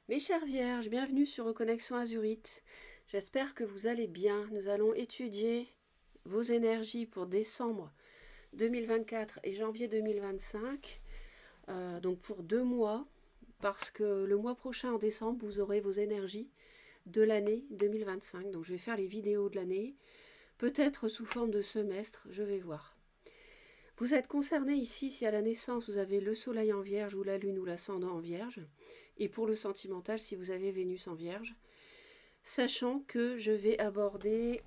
Mes chères vierges, bienvenue sur Reconnexion Azurite. J'espère que vous allez bien. Nous allons étudier vos énergies pour décembre 2024 et janvier 2025, donc pour 2 mois, parce que le mois prochain en décembre, vous aurez vos énergies de l'année 2025. Donc je vais faire les vidéos de l'année, peut-être sous forme de semestre, je vais voir. Vous êtes concerné ici si à la naissance vous avez le soleil en vierge ou la lune ou l'ascendant en vierge, et pour le sentimental si vous avez Vénus en vierge, sachant que je vais aborder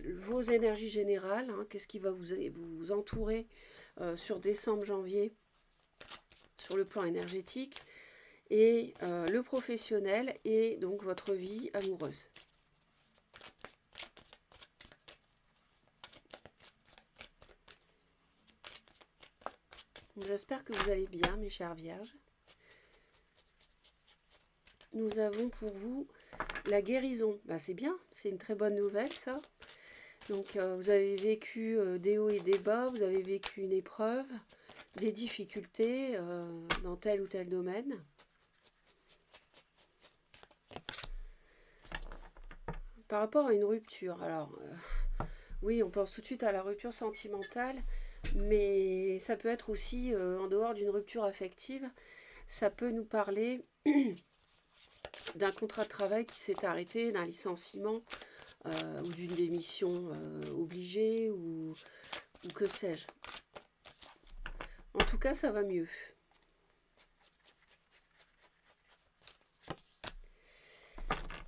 vos énergies générales, hein, qu'est-ce qui va vous entourer sur décembre-janvier sur le plan énergétique, et le professionnel et donc votre vie amoureuse. J'espère que vous allez bien, mes chères vierges. Nous avons pour vous la guérison. Ben, c'est bien, c'est une très bonne nouvelle ça. Donc vous avez vécu des hauts et des bas, vous avez vécu une épreuve, des difficultés dans tel ou tel domaine. Par rapport à une rupture, alors oui, on pense tout de suite à la rupture sentimentale, mais ça peut être aussi en dehors d'une rupture affective, ça peut nous parler d'un contrat de travail qui s'est arrêté, d'un licenciement ou d'une démission obligée ou que sais-je. En tout cas, ça va mieux.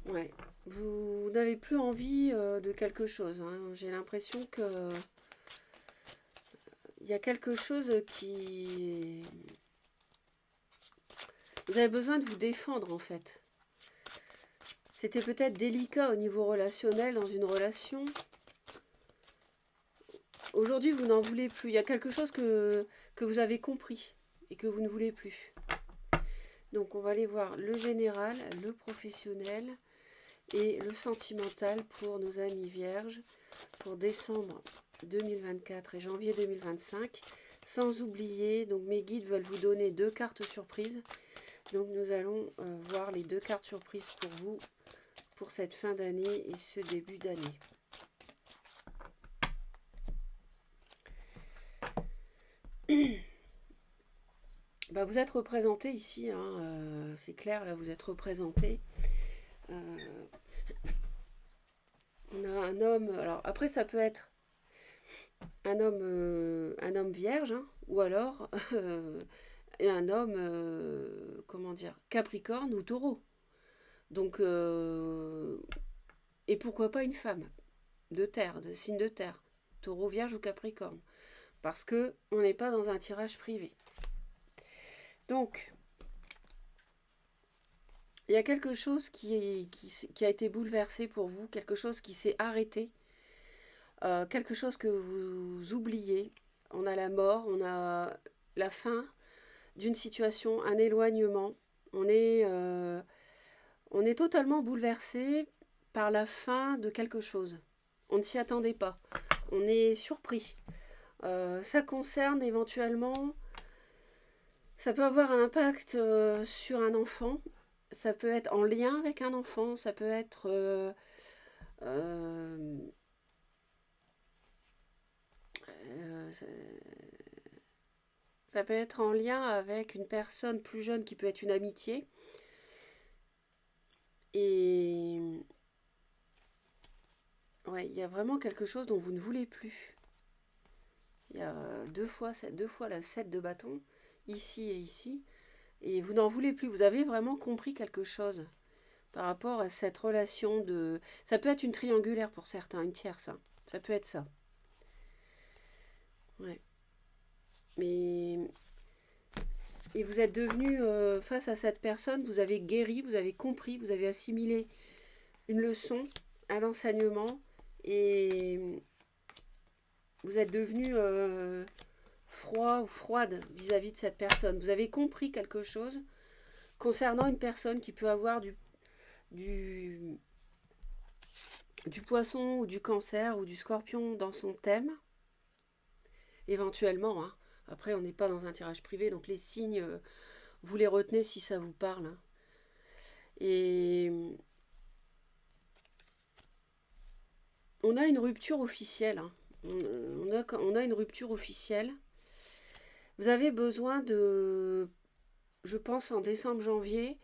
Ouais. Vous n'avez plus envie de quelque chose, hein. J'ai l'impression que il y a quelque chose qui... Vous avez besoin de vous défendre en fait. C'était peut-être délicat au niveau relationnel dans une relation. Aujourd'hui, vous n'en voulez plus. Il y a quelque chose que vous avez compris et que vous ne voulez plus. Donc on va aller voir le général, le professionnel et le sentimental pour nos amis vierges pour décembre 2024 et janvier 2025. Sans oublier, donc mes guides veulent vous donner 2 cartes surprises. Donc nous allons voir les 2 cartes surprises pour vous pour cette fin d'année et ce début d'année. Bah, vous êtes représenté ici, hein, c'est clair, là vous êtes représenté. On a un homme, alors après ça peut être un homme vierge, hein, ou alors un homme, comment dire, capricorne ou taureau. Donc, et pourquoi pas une femme de terre, de signe de terre, taureau, vierge ou capricorne. Parce que on n'est pas dans un tirage privé. Donc, il y a quelque chose qui a été bouleversé pour vous, quelque chose qui s'est arrêté, quelque chose que vous oubliez. On a la mort, on a la fin d'une situation, un éloignement. On est totalement bouleversé par la fin de quelque chose. On ne s'y attendait pas. On est surpris. Ça concerne éventuellement, ça peut avoir un impact sur un enfant. Ça peut être en lien avec un enfant. Ça peut être euh, euh, ça peut être en lien avec une personne plus jeune qui peut être une amitié. Et ouais, il y a vraiment quelque chose dont vous ne voulez plus. Il y a deux fois la 7 de bâton, ici et ici. Et vous n'en voulez plus. Vous avez vraiment compris quelque chose par rapport à cette relation de... Ça peut être une triangulaire pour certains, une tierce. Hein. Ça peut être ça. Ouais. Mais... Et vous êtes devenu face à cette personne, vous avez guéri, vous avez compris, vous avez assimilé une leçon, un enseignement, et vous êtes devenu froid ou froide vis-à-vis de cette personne. Vous avez compris quelque chose concernant une personne qui peut avoir du, du poisson ou du cancer ou du scorpion dans son thème, éventuellement. Hein. Après, on n'est pas dans un tirage privé, donc les signes, vous les retenez si ça vous parle. Hein. Et on a une rupture officielle. Hein. On a une rupture officielle. Vous avez besoin de, je pense en décembre-janvier,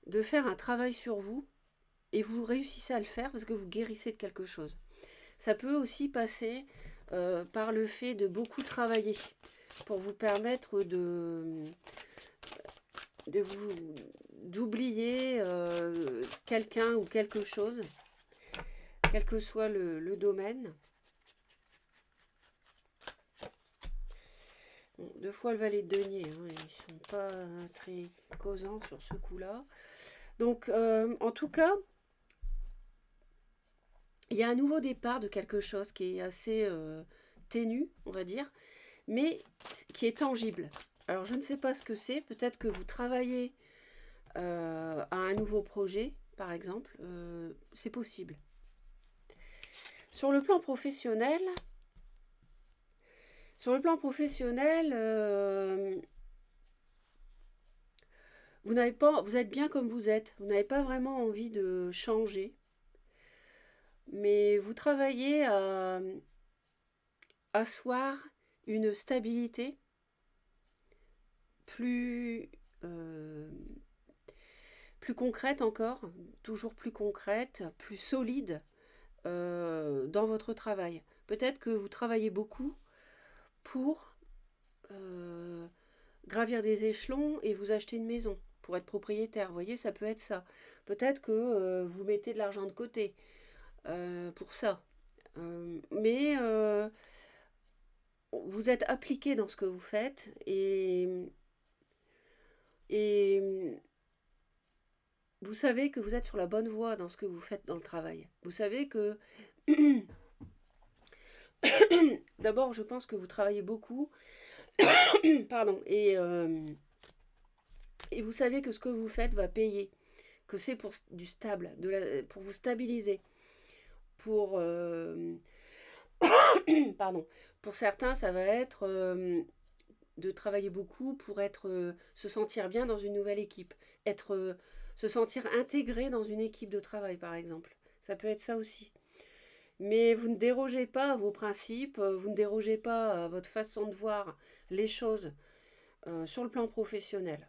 de faire un travail sur vous et vous réussissez à le faire parce que vous guérissez de quelque chose. Ça peut aussi passer par le fait de beaucoup travailler pour vous permettre d'oublier quelqu'un ou quelque chose, quel que soit le domaine. Bon, deux fois le valet de denier, hein, ils ne sont pas très causants sur ce coup-là. Donc, en tout cas, il y a un nouveau départ de quelque chose qui est assez ténu, on va dire, mais qui est tangible. Alors, je ne sais pas ce que c'est. Peut-être que vous travaillez à un nouveau projet, par exemple. C'est possible. Sur le plan professionnel, vous êtes bien comme vous êtes. Vous n'avez pas vraiment envie de changer, mais vous travaillez à asseoir une stabilité plus plus concrète encore, toujours plus concrète, plus solide dans votre travail. Peut-être que vous travaillez beaucoup pour gravir des échelons et vous acheter une maison pour être propriétaire. Vous voyez, ça peut être ça. Peut-être que vous mettez de l'argent de côté pour ça. Mais vous êtes appliqué dans ce que vous faites et vous savez que vous êtes sur la bonne voie dans ce que vous faites dans le travail. Vous savez que d'abord, je pense que vous travaillez beaucoup, pardon, et vous savez que ce que vous faites va payer, que c'est pour du stable, pour vous stabiliser, pour pardon, pour certains, ça va être de travailler beaucoup pour se sentir bien dans une nouvelle équipe, se sentir intégré dans une équipe de travail, par exemple. Ça peut être ça aussi. Mais vous ne dérogez pas à vos principes, vous ne dérogez pas à votre façon de voir les choses sur le plan professionnel.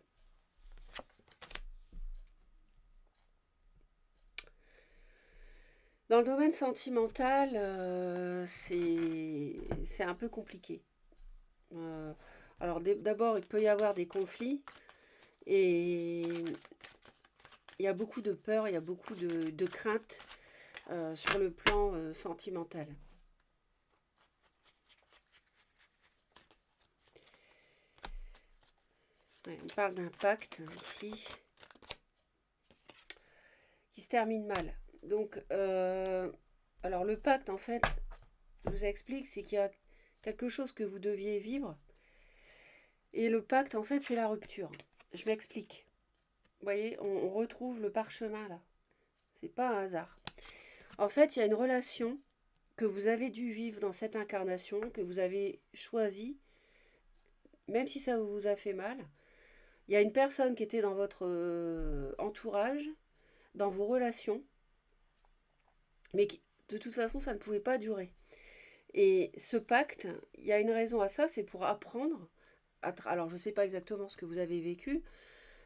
Dans le domaine sentimental, c'est un peu compliqué. Alors d'abord, il peut y avoir des conflits et il y a beaucoup de peur, il y a beaucoup de craintes sur le plan sentimental. Ouais, on parle d'un pacte ici qui se termine mal. Donc, alors le pacte, en fait, je vous explique, c'est qu'il y a quelque chose que vous deviez vivre. Et le pacte, en fait, c'est la rupture. Je m'explique. Vous voyez, on retrouve le parchemin là. C'est pas un hasard. En fait, il y a une relation que vous avez dû vivre dans cette incarnation, que vous avez choisie, même si ça vous a fait mal. Il y a une personne qui était dans votre entourage, dans vos relations, mais qui, de toute façon, ça ne pouvait pas durer. Et ce pacte, il y a une raison à ça, c'est pour apprendre. Alors, je ne sais pas exactement ce que vous avez vécu,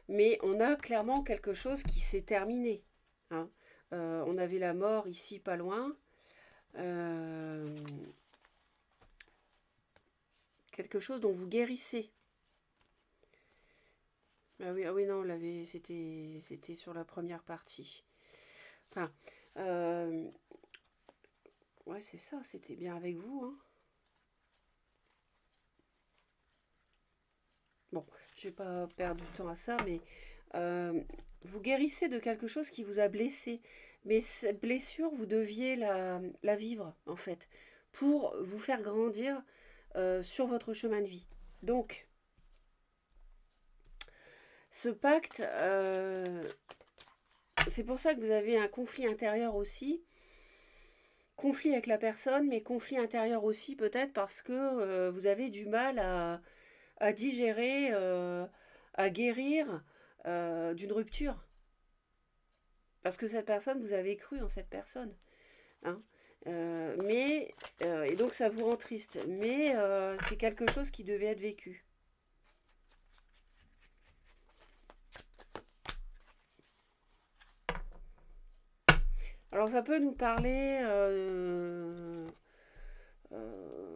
mais on a clairement quelque chose qui s'est terminé. Hein. On avait la mort ici, pas loin. Quelque chose dont vous guérissez. Ah oui, non, c'était sur la première partie. Enfin, ouais, c'est ça, c'était bien avec vous. Hein. Bon, je vais pas perdre du temps à ça, mais vous guérissez de quelque chose qui vous a blessé. Mais cette blessure, vous deviez la vivre, en fait, pour vous faire grandir sur votre chemin de vie. Donc, ce pacte, c'est pour ça que vous avez un conflit intérieur aussi. Conflit avec la personne, mais conflit intérieur aussi peut-être parce que vous avez du mal à digérer, à guérir d'une rupture. Parce que cette personne, vous avez cru en cette personne. Hein. Et donc ça vous rend triste. Mais c'est quelque chose qui devait être vécu. Alors ça peut nous parler...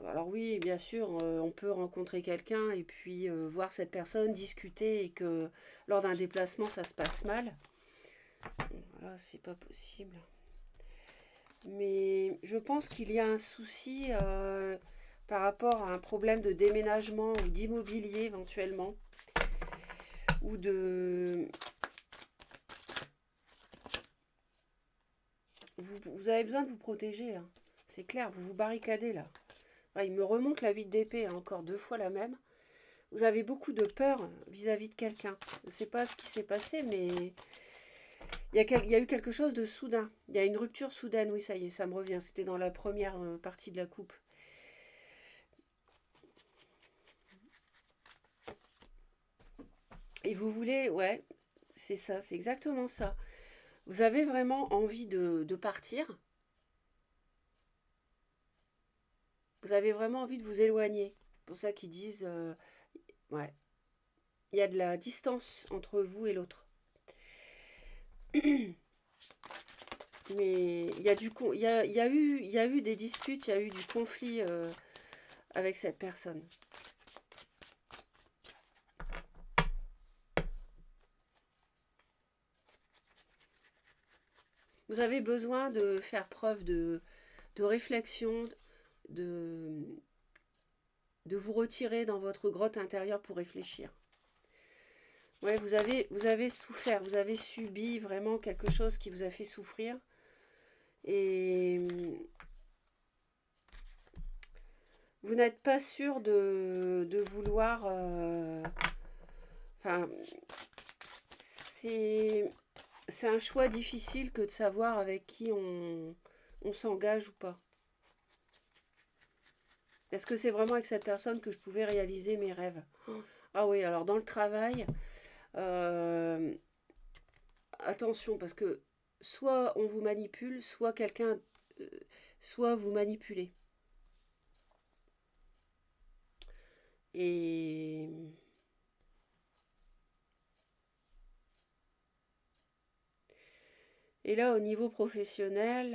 alors oui, bien sûr, on peut rencontrer quelqu'un et puis voir cette personne, discuter et que lors d'un déplacement, ça se passe mal. Voilà, c'est pas possible. Mais je pense qu'il y a un souci par rapport à un problème de déménagement ou d'immobilier éventuellement. Ou de... Vous avez besoin de vous protéger, hein. C'est clair, vous vous barricadez là. Ouais, il me remonte la 8 d'épée, hein, encore 2 fois la même. Vous avez beaucoup de peur vis-à-vis de quelqu'un. Je ne sais pas ce qui s'est passé, mais il y a eu quelque chose de soudain. Il y a une rupture soudaine, oui, ça y est, ça me revient. C'était dans la première partie de la coupe. Et vous voulez, ouais, c'est ça, c'est exactement ça. Vous avez vraiment envie de partir. Vous avez vraiment envie de vous éloigner. C'est pour ça qu'ils disent, ouais, il y a de la distance entre vous et l'autre. Mais il y a eu des disputes, il y a eu du conflit avec cette personne. Vous avez besoin de faire preuve de réflexion, de, de vous retirer dans votre grotte intérieure pour réfléchir. Ouais, vous avez souffert, vous avez subi vraiment quelque chose qui vous a fait souffrir. Et vous n'êtes pas sûr de vouloir... Enfin, c'est un choix difficile que de savoir avec qui on s'engage ou pas. Est-ce que c'est vraiment avec cette personne que je pouvais réaliser mes rêves? Ah oui, alors dans le travail, euh, attention, parce que soit on vous manipule, soit quelqu'un, euh, soit vous manipulez. Et, et là, au niveau professionnel,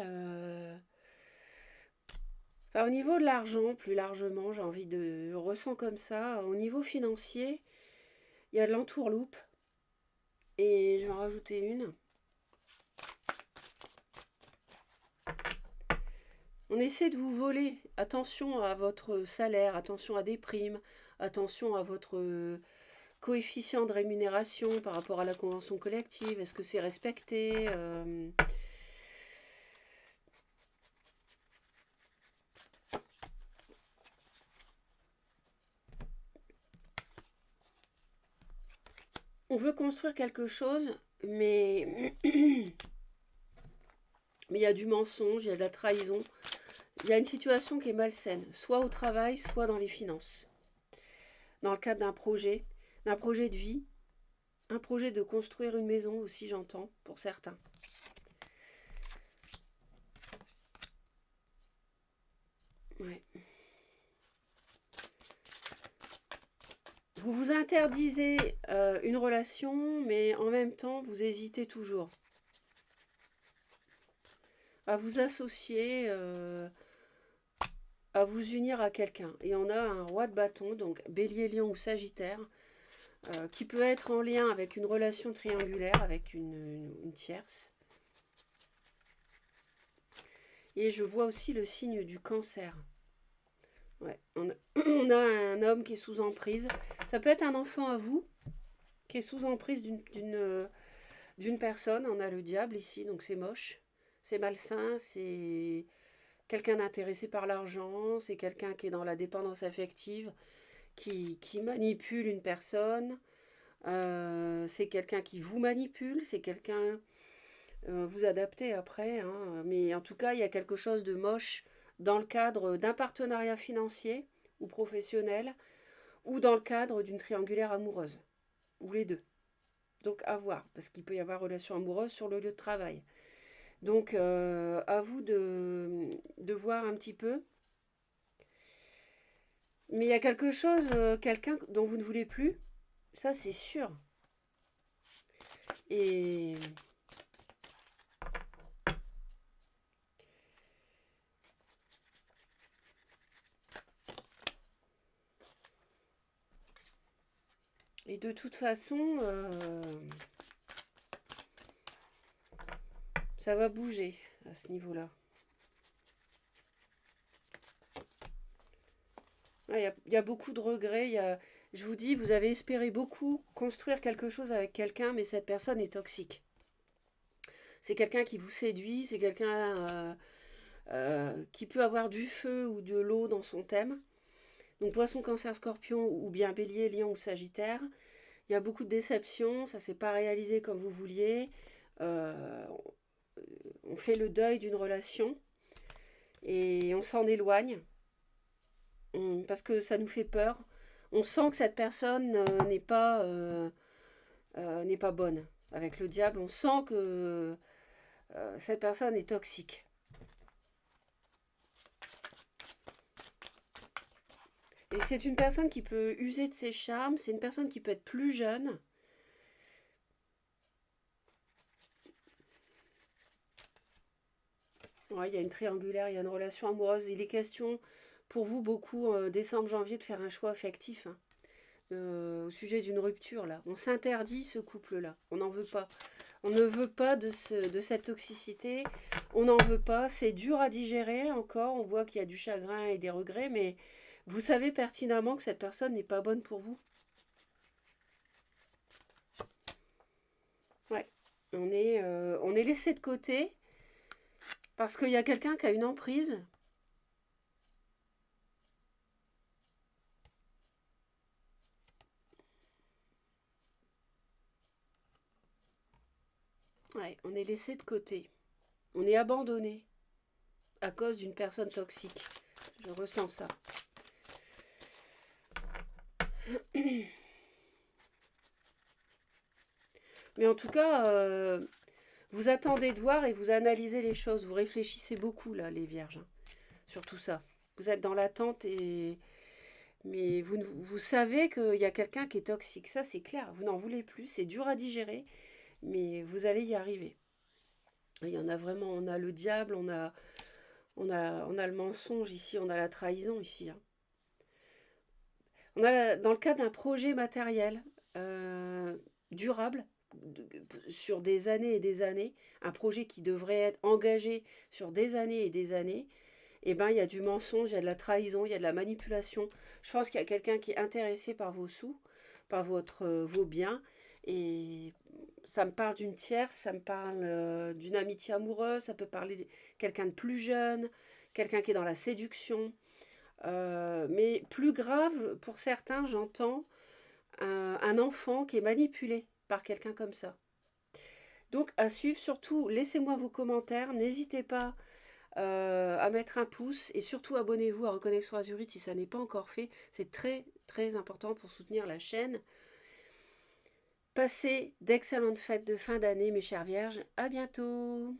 enfin, au niveau de l'argent, plus largement, je ressens comme ça. Au niveau financier, il y a de l'entourloupe. Et je vais en rajouter une. On essaie de vous voler. Attention à votre salaire, attention à des primes, attention à votre coefficient de rémunération par rapport à la convention collective. Est-ce que c'est respecté? On veut construire quelque chose, mais mais il y a du mensonge, il y a de la trahison. Il y a une situation qui est malsaine, soit au travail, soit dans les finances. Dans le cadre d'un projet de vie, un projet de construire une maison aussi, j'entends, pour certains. Ouais. Vous vous interdisez une relation, mais en même temps, vous hésitez toujours à vous associer, à vous unir à quelqu'un. Et on a un roi de bâton, donc bélier, lion ou sagittaire, qui peut être en lien avec une relation triangulaire, avec une tierce. Et je vois aussi le signe du cancer. Ouais, on a un homme qui est sous emprise. Ça peut être un enfant à vous, qui est sous emprise d'une personne. On a le diable ici, donc c'est moche. C'est malsain, c'est quelqu'un d'intéressé par l'argent, c'est quelqu'un qui est dans la dépendance affective, qui manipule une personne. C'est quelqu'un qui vous manipule, c'est quelqu'un... vous adaptez après, hein, mais en tout cas, il y a quelque chose de moche dans le cadre d'un partenariat financier ou professionnel, ou dans le cadre d'une triangulaire amoureuse, ou les deux. Donc à voir, parce qu'il peut y avoir relation amoureuse sur le lieu de travail. Donc à vous de voir un petit peu. Mais il y a quelque chose, quelqu'un dont vous ne voulez plus, ça c'est sûr. Et, et de toute façon, ça va bouger à ce niveau-là. Il y a beaucoup de regrets. Je vous dis, vous avez espéré beaucoup construire quelque chose avec quelqu'un, mais cette personne est toxique. C'est quelqu'un qui vous séduit, c'est quelqu'un qui peut avoir du feu ou de l'eau dans son thème. Donc poisson, cancer, scorpion ou bien bélier, lion ou sagittaire. Il y a beaucoup de déceptions, ça ne s'est pas réalisé comme vous vouliez. Euh, on fait le deuil d'une relation et on s'en éloigne parce que ça nous fait peur. On sent que cette personne n'est pas bonne. Avec le diable, on sent que cette personne est toxique. Et c'est une personne qui peut user de ses charmes, c'est une personne qui peut être plus jeune. Ouais, il y a une triangulaire, il y a une relation amoureuse. Il est question pour vous beaucoup, décembre, janvier, de faire un choix affectif. Hein. Au sujet d'une rupture, là. On s'interdit ce couple-là. On n'en veut pas. On ne veut pas de cette toxicité. On n'en veut pas. C'est dur à digérer encore. On voit qu'il y a du chagrin et des regrets, mais vous savez pertinemment que cette personne n'est pas bonne pour vous. Ouais. On est laissé de côté parce qu'il y a quelqu'un qui a une emprise. Ouais, on est laissé de côté. On est abandonné à cause d'une personne toxique. Je ressens ça. Mais en tout cas, vous attendez de voir et vous analysez les choses. Vous réfléchissez beaucoup, là, les vierges, hein, sur tout ça. Vous êtes dans l'attente mais vous savez qu'il y a quelqu'un qui est toxique. Ça, c'est clair. Vous n'en voulez plus. C'est dur à digérer, mais vous allez y arriver. Il y en a vraiment. On a le diable, on a le mensonge ici, on a la trahison ici. Hein. Dans le cas d'un projet matériel durable, sur des années et des années, un projet qui devrait être engagé sur des années et des années, eh ben, il y a du mensonge, il y a de la trahison, il y a de la manipulation. Je pense qu'il y a quelqu'un qui est intéressé par vos sous, par vos biens. Et ça me parle d'une tierce, ça me parle d'une amitié amoureuse, ça peut parler de quelqu'un de plus jeune, quelqu'un qui est dans la séduction. Mais plus grave, pour certains, j'entends un enfant qui est manipulé par quelqu'un comme ça. Donc à suivre, surtout laissez-moi vos commentaires, n'hésitez pas à mettre un pouce et surtout abonnez-vous à Reconnexion Azurite si ça n'est pas encore fait, c'est très très important pour soutenir la chaîne. Passez d'excellentes fêtes de fin d'année mes chères vierges, à bientôt.